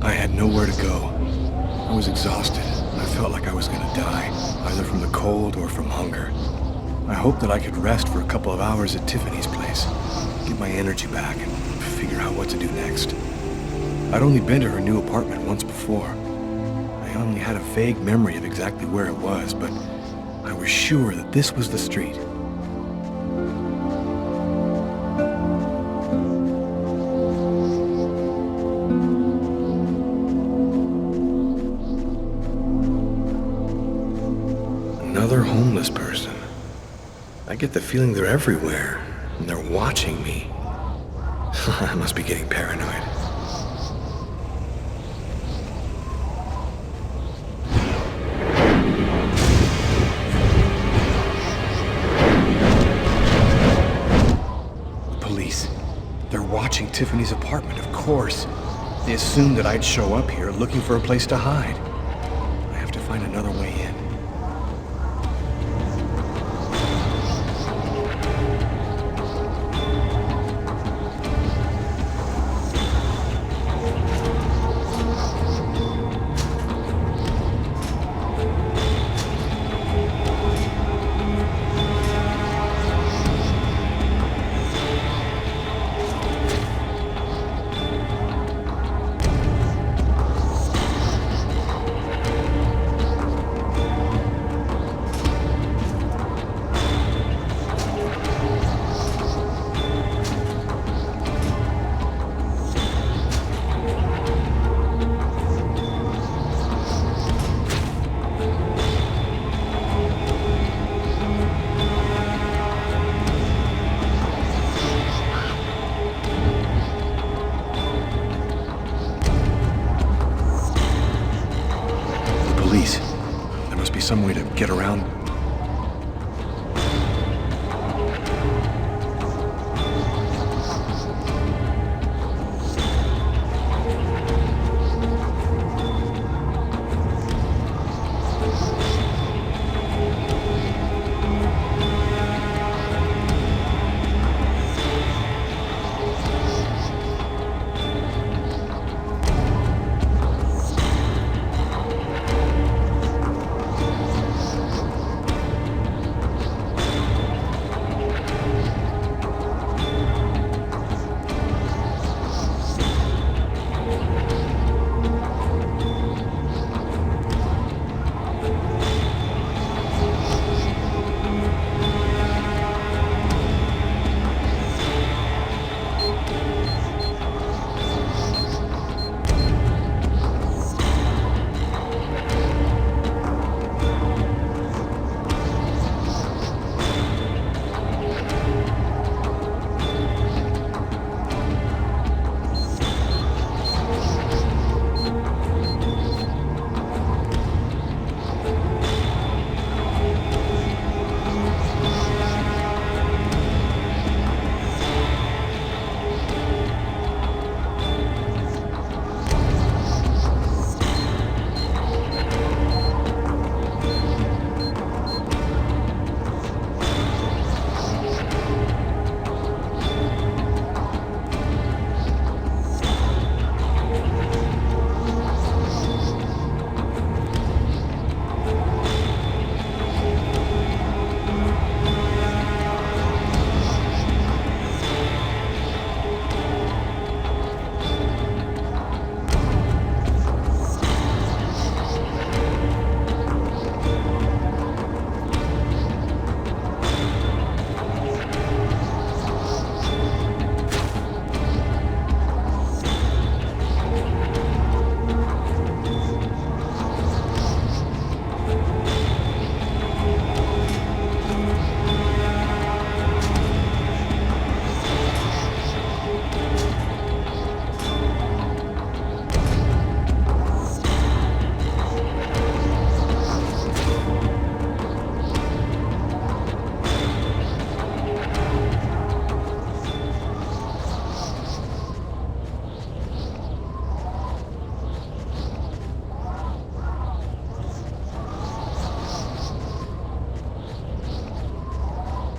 I had nowhere to go. I was exhausted. I felt like I was gonna die, either from the cold or from hunger. I hoped that I could rest for a couple of hours at Tiffany's place, get my energy back, and figure out what to do next. I'd only been to her new apartment once before. I only had a vague memory of exactly where it was, but I was sure that this was the street. Another homeless person. I get the feeling they're everywhere, and they're watching me. I must be getting paranoid. The police. They're watching Tiffany's apartment, of course. They assumed that I'd show up here looking for a place to hide. I have to find another way in. There must be some way to get around.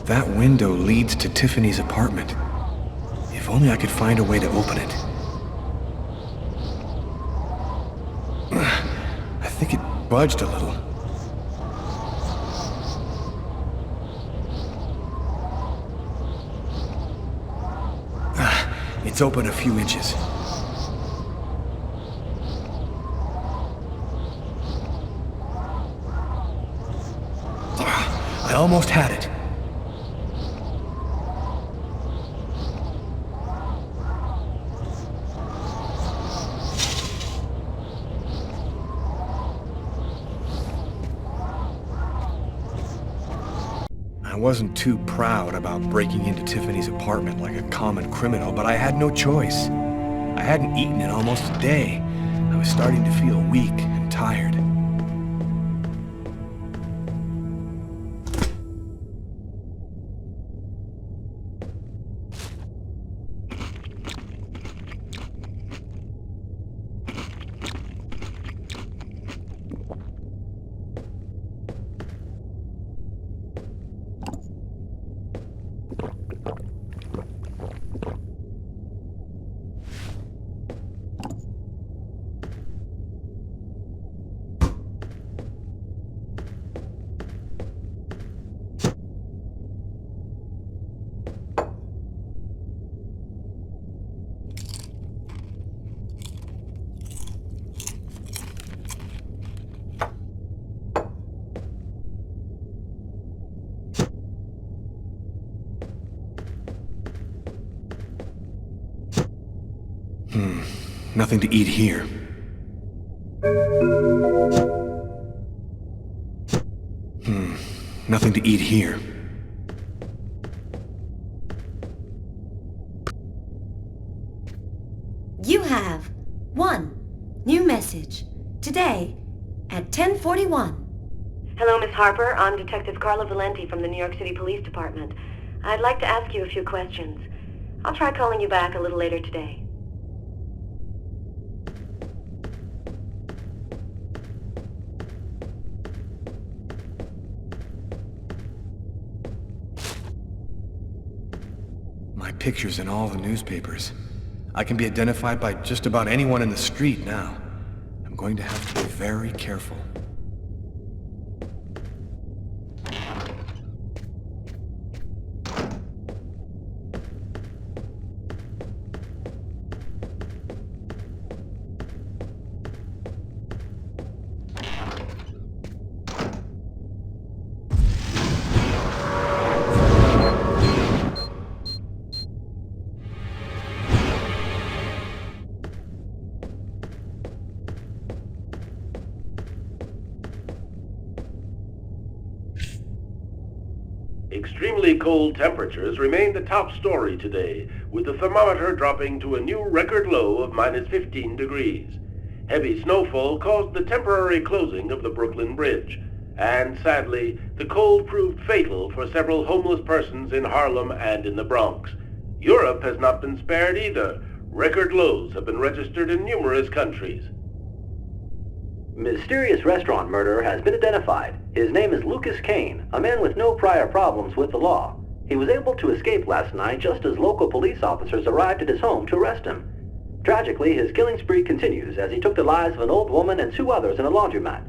That window leads to Tiffany's apartment. If only I could find a way to open it. think it budged a little. It's open a few inches. I almost had it. I wasn't too proud about breaking into Tiffany's apartment like a common criminal, but I had no choice. I hadn't eaten in almost a day. I was starting to feel weak and tired. Nothing to eat here. Nothing to eat here. You have one new message today at 10:41. Hello, Miss Harper. I'm Detective Carla Valenti from the New York City Police Department. I'd like to ask you a few questions. I'll try calling you back a little later today. My picture's in all the newspapers. I can be identified by just about anyone in the street now. I'm going to have to be very careful. Extremely cold temperatures remain the top story today, with the thermometer dropping to a new record low of -15 degrees. Heavy snowfall caused the temporary closing of the Brooklyn Bridge, and sadly, the cold proved fatal for several homeless persons in Harlem and in the Bronx. Europe has not been spared either. Record lows have been registered in numerous countries. Mysterious restaurant murderer has been identified. His name is Lucas Kane, a man with no prior problems with the law. He was able to escape last night just as local police officers arrived at his home to arrest him. Tragically, his killing spree continues as he took the lives of an old woman and 2 others in a laundromat.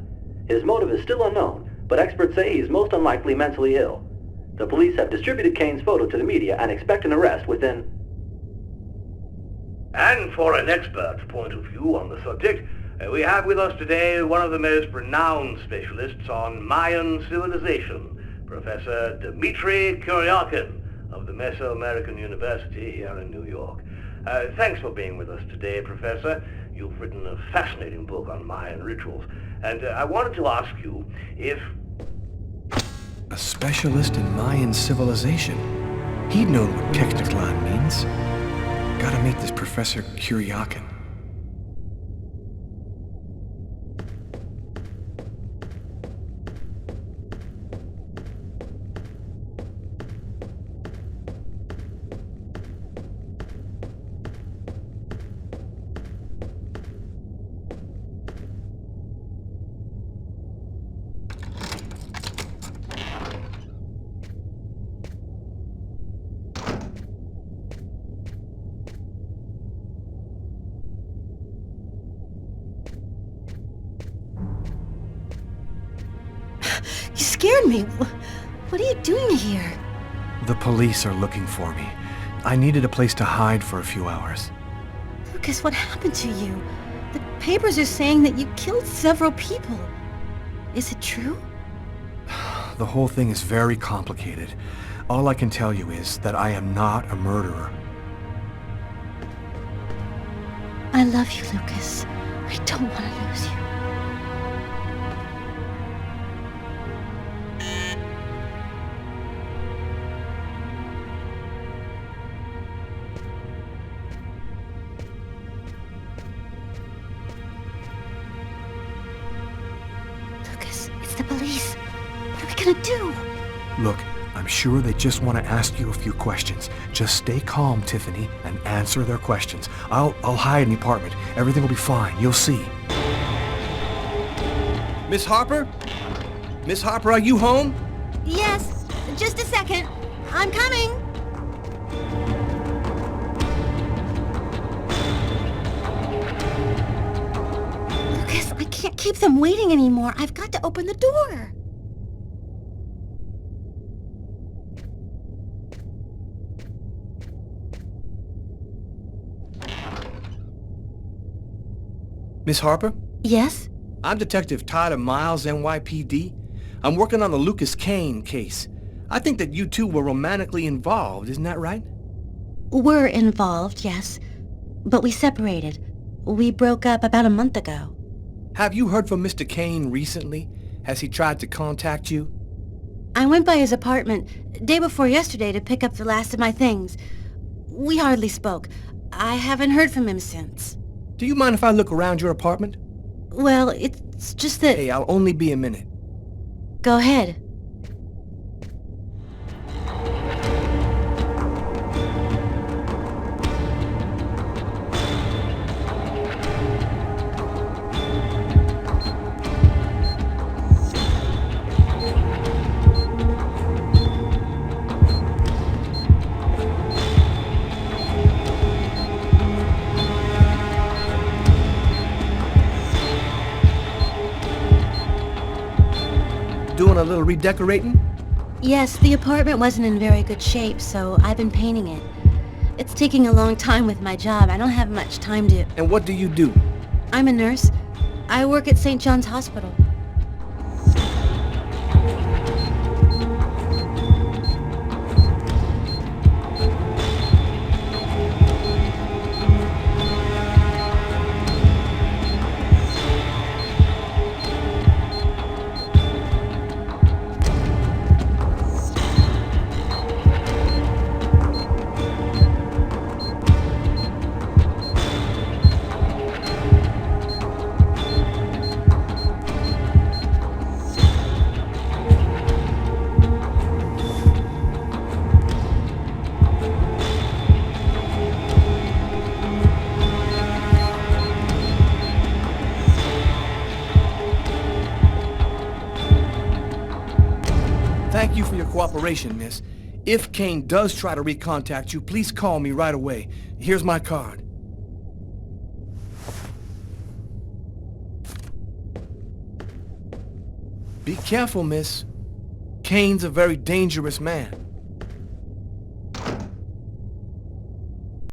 His motive is still unknown, but experts say he's most unlikely mentally ill. The police have distributed Kane's photo to the media and expect an arrest within... And for an expert's point of view on the subject, we have with us today one of the most renowned specialists on Mayan civilization, Professor Dmitry Kuryakin of the Mesoamerican University here in New York. Thanks for being with us today, Professor. You've written a fascinating book on Mayan rituals, and I wanted to ask you if... A specialist in Mayan civilization. He'd known what Kekteklan means. Gotta meet this Professor Kuryakin. You scared me. What are you doing here? The police are looking for me. I needed a place to hide for a few hours. Lucas, what happened to you? The papers are saying that you killed several people. Is it true? The whole thing is very complicated. All I can tell you is that I am not a murderer. I love you, Lucas. I don't want to lose you. Lucas, it's the police. What are we gonna do? Look, I'm sure they just want to ask you a few questions. Just stay calm, Tiffany, and answer their questions. I'll hide in the apartment. Everything will be fine. You'll see. Miss Harper? Miss Harper, are you home? Yes, just a second. I'm coming. Lucas, I can't keep them waiting anymore. I've got to open the door. Miss Harper? Yes? I'm Detective Tyler Miles, NYPD. I'm working on the Lucas Kane case. I think that you two were romantically involved, isn't that right? We're involved, yes. But we separated. We broke up about a month ago. Have you heard from Mr. Kane recently? Has he tried to contact you? I went by his apartment day before yesterday to pick up the last of my things. We hardly spoke. I haven't heard from him since. Do you mind if I look around your apartment? Well, it's just that... Hey, I'll only be a minute. Go ahead. Doing a little redecorating? Yes, the apartment wasn't in very good shape, so I've been painting it. It's taking a long time with my job. I don't have much time to... And what do you do? I'm a nurse. I work at St. John's Hospital. Thank you for your cooperation, miss. If Kane does try to recontact you, please call me right away. Here's my card. Be careful, miss. Kane's a very dangerous man.